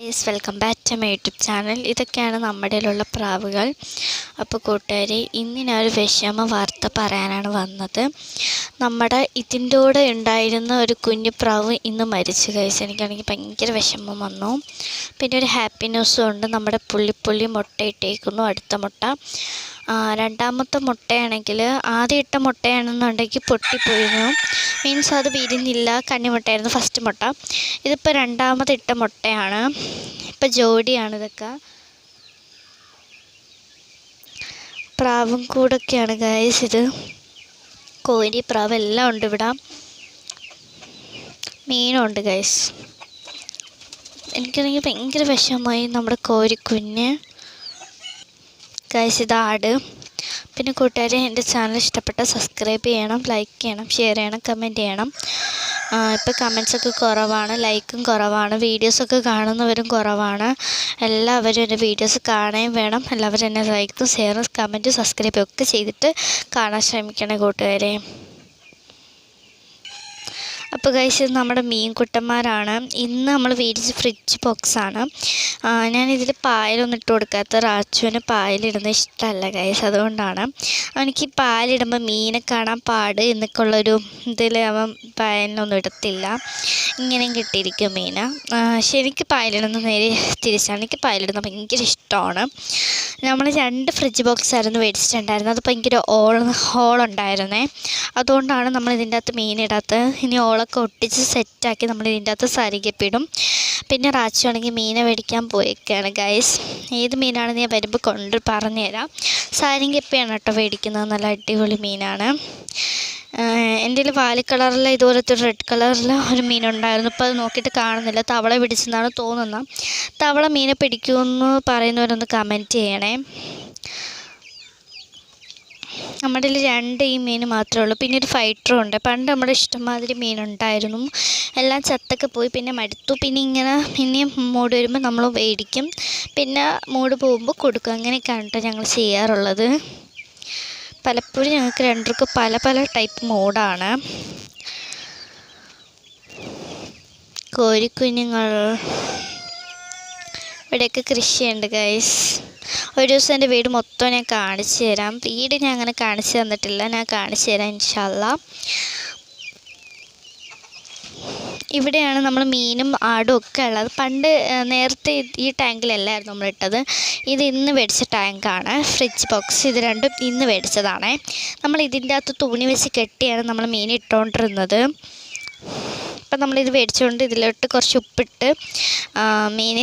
Yes, welcome back to my YouTube channel. ഇതൊക്കെയാണ് നമ്മുടെ കയ്യിലുള്ള പ്രാവുകൾ. അപ്പോൾ കൂട്ടുകാരെ, ഇന്ന് ഞാനൊരു വിഷമ വാർത്ത പറയാനാണ് വന്നത്. നമ്മുടെ ഇതിൻ്റെ കൂടെ ഉണ്ടായിരുന്ന ഒരു കുഞ്ഞു പ്രാവ് ഇന്ന് മരിച്ചു കഴിച്ചു. എനിക്കാണെങ്കിൽ ഭയങ്കര വിഷമം വന്നു. പിന്നെ ഒരു ഹാപ്പി ന്യൂസും ഉണ്ട്. നമ്മുടെ പുള്ളി മുട്ടയിട്ടേക്കുന്നു, അടുത്ത മുട്ട. രണ്ടാമത്തെ മുട്ടയാണെങ്കിൽ ആദ്യം ഇട്ട മുട്ടയാണെന്നുണ്ടെങ്കിൽ പൊട്ടിപ്പോയിരുന്നു. മീൻസ് അത് വിരിഞ്ഞില്ല, കന്നിമുട്ടയായിരുന്നു ഫസ്റ്റ് മുട്ട. ഇതിപ്പോൾ രണ്ടാമത് ഇട്ട മുട്ടയാണ്. ഇപ്പം ജോഡിയാണ്. ഇതൊക്കെ പ്രാവും കൂടൊക്കെയാണ് ഗൈസ്. ഇത് കോഴി പ്രാവ് എല്ലാം ഉണ്ട് ഇവിടെ. മീനുണ്ട് ഗൈസ്. എനിക്കാണെങ്കിൽ ഭയങ്കര വിഷമമായി നമ്മുടെ കോഴിക്കുഞ്ഞ് ഗൈസ്. ഇത് ആട്. പിന്നെ കൂട്ടുകാരെ, എൻ്റെ ചാനൽ ഇഷ്ടപ്പെട്ട സബ്സ്ക്രൈബ് ചെയ്യണം, ലൈക്ക് ചെയ്യണം, ഷെയർ ചെയ്യണം, കമൻറ്റ് ചെയ്യണം. ഇപ്പോൾ കമൻസൊക്കെ കുറവാണ്, ലൈക്കും കുറവാണ്, വീഡിയോസൊക്കെ കാണുന്നവരും കുറവാണ്. എല്ലാവരും എൻ്റെ വീഡിയോസ് കാണുകയും വേണം. എല്ലാവരും എന്നെ ലൈക്കും ഷെയറും കമൻറ്റും സബ്സ്ക്രൈബും ഒക്കെ ചെയ്തിട്ട് കാണാൻ ശ്രമിക്കണേ കൂട്ടുകാരെ. അപ്പോൾ ഗൈസ്, നമ്മുടെ മീൻകുട്ടന്മാരാണ്. ഇന്ന് നമ്മൾ മേടിച്ച ഫ്രിഡ്ജ് ബോക്സാണ്. ഞാനിതിൽ പായലൊന്നും ഇട്ട് കൊടുക്കാത്ത. റാച്ചുവിന് പായലിടുന്നത് ഇഷ്ടമല്ല ഗൈസ്. അതുകൊണ്ടാണ് അവനിക്ക് പായലിടുമ്പോൾ മീനെ കാണാൻ പാട് എന്നൊക്കെ ഉള്ളൊരു ഇതിൽ അവൻ പായലിനൊന്നും ഇടത്തില്ല. ഇങ്ങനെയും കിട്ടിയിരിക്കും മീൻ. പക്ഷെ എനിക്ക് പായലിടുന്നത് നേരെ തിരിച്ചാണ്. എനിക്ക് പായലിടുന്നത് ഭയങ്കര ഇഷ്ടമാണ്. നമ്മൾ 2 ഫ്രിഡ്ജ് ബോക്സ് ആയിരുന്നു മേടിച്ചിട്ടുണ്ടായിരുന്നത്. അത് ഭയങ്കര ഹോളുണ്ടായിരുന്നേ. അതുകൊണ്ടാണ് നമ്മൾ ഇതിൻ്റെ അകത്ത് മീനിടാത്തത്. ഇനി ഓളൊക്കെ ഒട്ടിച്ച് സെറ്റാക്കി നമ്മൾ ഇതിൻ്റെ അകത്ത് സരികപ്പിടും. പിന്നെ റാച്ചു ആണെങ്കിൽ മീനെ മേടിക്കാൻ പോയേക്കാണ് ഗൈസ്. ഏത് മീനാണെന്ന് ഞാൻ വരുമ്പോൾ പറഞ്ഞുതരാം. സാരിങ്കപ്പിയാണ് കേട്ടോ മേടിക്കുന്നത്. നല്ല അടിപൊളി മീനാണ്. എൻ്റെ കയ്യിൽ വാലി കളറിൽ ഇതുപോലത്തെ റെഡ് കളറിൽ ഒരു മീനുണ്ടായിരുന്നു. ഇപ്പോൾ അത് നോക്കിയിട്ട് കാണുന്നില്ല. തവള പിടിച്ചെന്നാണ് തോന്നുന്നത്. തവള മീനെ പിടിക്കുമെന്ന് പറയുന്നവരൊന്ന് കമൻറ്റ് ചെയ്യണേ. നമ്മുടെ കയ്യിൽ 2 ഈ മീൻ മാത്രമേ ഉള്ളൂ. പിന്നെ ഒരു ഫൈറ്ററും ഉണ്ട്. പണ്ട് നമ്മുടെ ഇഷ്ടംമാതിരി മീനുണ്ടായിരുന്നു. എല്ലാം ചത്തൊക്കെ പോയി, പിന്നെ മടുത്തു. പിന്നെയും മൂട് വരുമ്പോൾ നമ്മൾ മേടിക്കും. പിന്നെ മൂട് പോകുമ്പോൾ കൊടുക്കും. അങ്ങനെയൊക്കെയാണ് കേട്ടോ ഞങ്ങൾ ചെയ്യാറുള്ളത്. പലപ്പോഴും ഞങ്ങൾക്ക് 2 പല ടൈപ്പ് മൂടാണ്. കോഴിക്കുഞ്ഞുങ്ങൾ ഇവിടെയൊക്കെ കൃഷിയുണ്ട് ഗൈസ്. ഒരു ദിവസം എൻ്റെ വീട് മൊത്തം ഞാൻ കാണിച്ചു തരാം. വീട് ഞാൻ അങ്ങനെ കാണിച്ചു തന്നിട്ടില്ല, ഞാൻ കാണിച്ചു തരാം ഇൻഷാ അല്ലാ. ഇവിടെയാണ് നമ്മൾ മീനും ആടും ഒക്കെ ഉള്ളത്. നേരത്തെ ഈ ടാങ്കിലല്ലായിരുന്നു നമ്മളിട്ടത്. ഇത് ഇന്ന് മേടിച്ച ടാങ്കാണ്, ഫ്രിഡ്ജ് ബോക്സ്. ഇത് രണ്ടും ഇന്ന് മേടിച്ചതാണ്. നമ്മൾ ഇതിൻ്റെ അകത്ത് തുണി വെച്ച് കെട്ടിയാണ് നമ്മൾ മീൻ ഇട്ടുകൊണ്ടിരുന്നത്. ഇപ്പം നമ്മളിത് മേടിച്ചുകൊണ്ട് ഇതിലോട്ട് കുറച്ച് ഉപ്പിട്ട് മീൻ